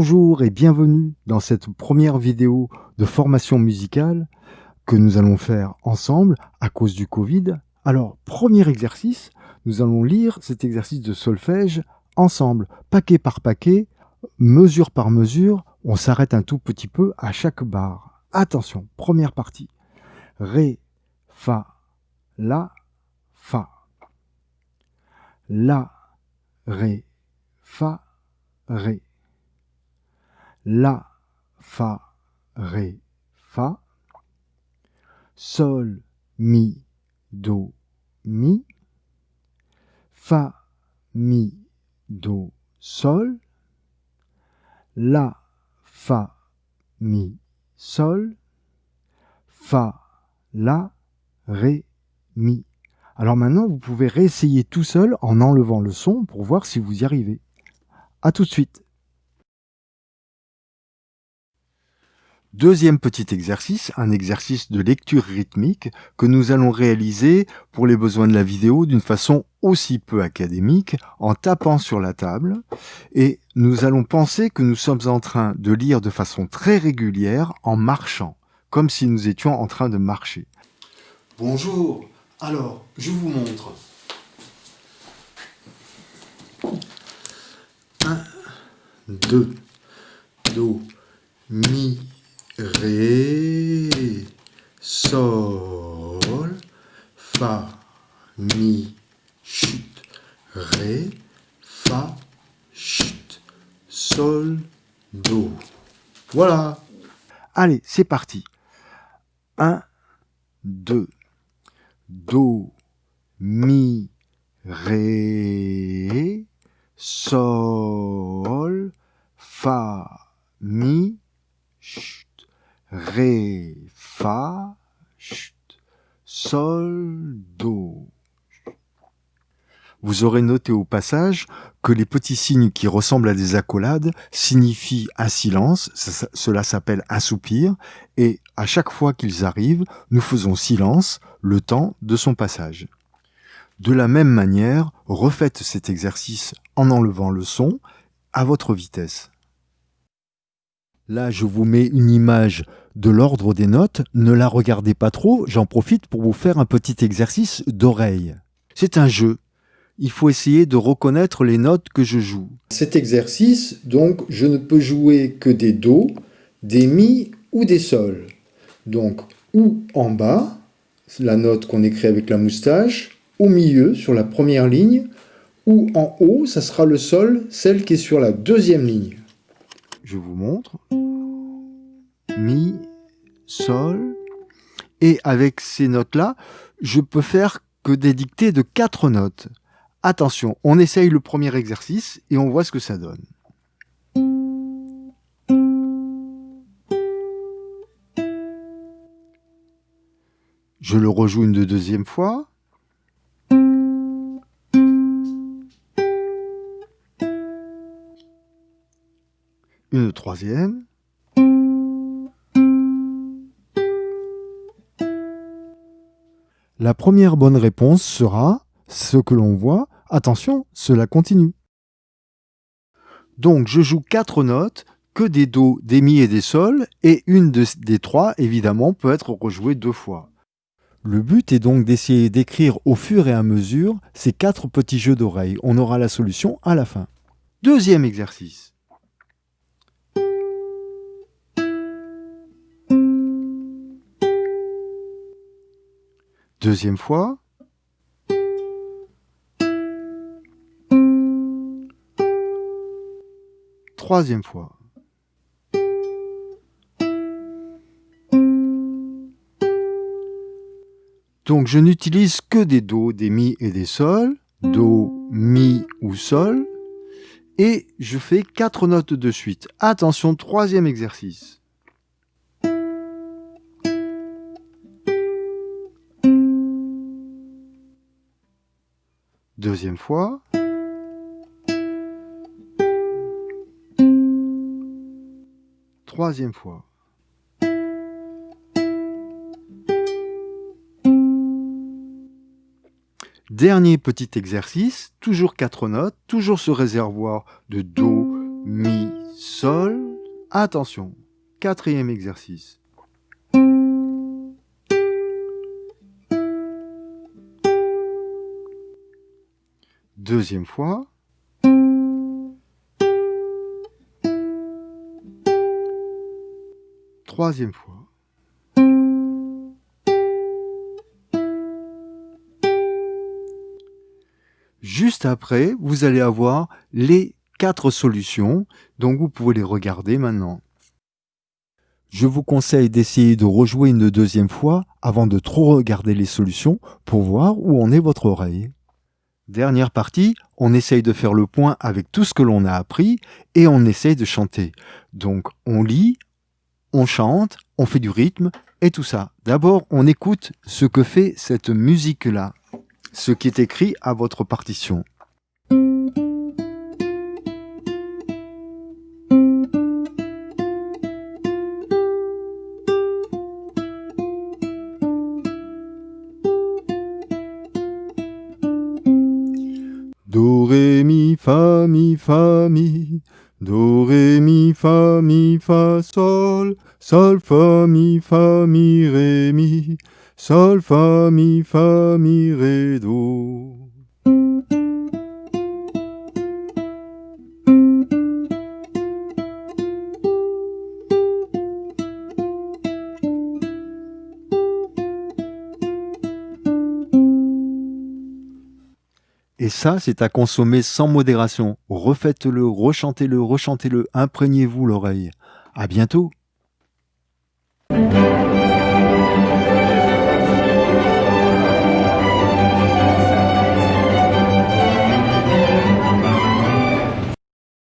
Bonjour et bienvenue dans cette première vidéo de formation musicale que nous allons faire ensemble à cause du Covid. Alors, premier exercice, nous allons lire cet exercice de solfège ensemble, paquet par paquet, mesure par mesure. On s'arrête un tout petit peu à chaque barre. Attention, première partie. Ré, fa, la, fa. La, ré, fa, ré. La, fa, ré, fa. Sol, mi, do, mi. Fa, mi, do, sol. La, fa, mi, sol. Fa, la, ré, mi. Alors maintenant, vous pouvez réessayer tout seul en enlevant le son pour voir si vous y arrivez. À tout de suite. Deuxième petit exercice, un exercice de lecture rythmique que nous allons réaliser pour les besoins de la vidéo d'une façon aussi peu académique, en tapant sur la table. Et nous allons penser que nous sommes en train de lire de façon très régulière en marchant, comme si nous étions en train de marcher. Bonjour, alors je vous montre. 1, 2, do, mi, ré, sol, fa, mi, chut, ré, fa, chut, sol, do. Voilà. Allez, c'est parti. 1, 2, do, mi, ré, sol, fa, mi, chut, ré, fa, chut, sol, do. Vous aurez noté au passage que les petits signes qui ressemblent à des accolades signifient un silence, cela s'appelle un soupir, et à chaque fois qu'ils arrivent, nous faisons silence le temps de son passage. De la même manière, refaites cet exercice en enlevant le son à votre vitesse. Là, je vous mets une image de l'ordre des notes. Ne la regardez pas trop, j'en profite pour vous faire un petit exercice d'oreille. C'est un jeu. Il faut essayer de reconnaître les notes que je joue. Cet exercice, donc, je ne peux jouer que des do, des mi ou des sol. Donc, ou en bas, la note qu'on écrit avec la moustache, au milieu, sur la première ligne, ou en haut, ça sera le sol, celle qui est sur la deuxième ligne. Je vous montre. Mi, sol. Et avec ces notes-là, je peux faire que des dictées de 4 notes. Attention, on essaye le premier exercice et on voit ce que ça donne. Je le rejoue une deuxième fois. Une troisième. La première bonne réponse sera ce que l'on voit. Attention, cela continue. Donc, je joue 4 notes, que des do, des mi et des sol, et une des 3, évidemment, peut être rejouée 2 fois. Le but est donc d'essayer d'écrire au fur et à mesure ces 4 petits jeux d'oreilles. On aura la solution à la fin. Deuxième exercice. Deuxième fois. Troisième fois. Donc je n'utilise que des do, des mi et des sol. Do, mi ou sol. Et je fais 4 notes de suite. Attention, troisième exercice. Deuxième fois. Troisième fois. Dernier petit exercice, toujours 4 notes, toujours ce réservoir de do, mi, sol. Attention, quatrième exercice. Deuxième fois. Troisième fois. Juste après, vous allez avoir les 4 solutions, donc vous pouvez les regarder maintenant. Je vous conseille d'essayer de rejouer une deuxième fois avant de trop regarder les solutions pour voir où en est votre oreille. Dernière partie, on essaye de faire le point avec tout ce que l'on a appris et on essaye de chanter. Donc on lit, on chante, on fait du rythme et tout ça. D'abord, on écoute ce que fait cette musique-là, ce qui est écrit à votre partition. Do, ré, mi, fa, mi, fa, mi. Do, ré, mi, fa, sol. Sol, fa, mi, ré, mi. Sol, fa, mi, ré, do. Et ça, c'est à consommer sans modération. Refaites-le, rechantez-le, imprégnez-vous l'oreille. À bientôt!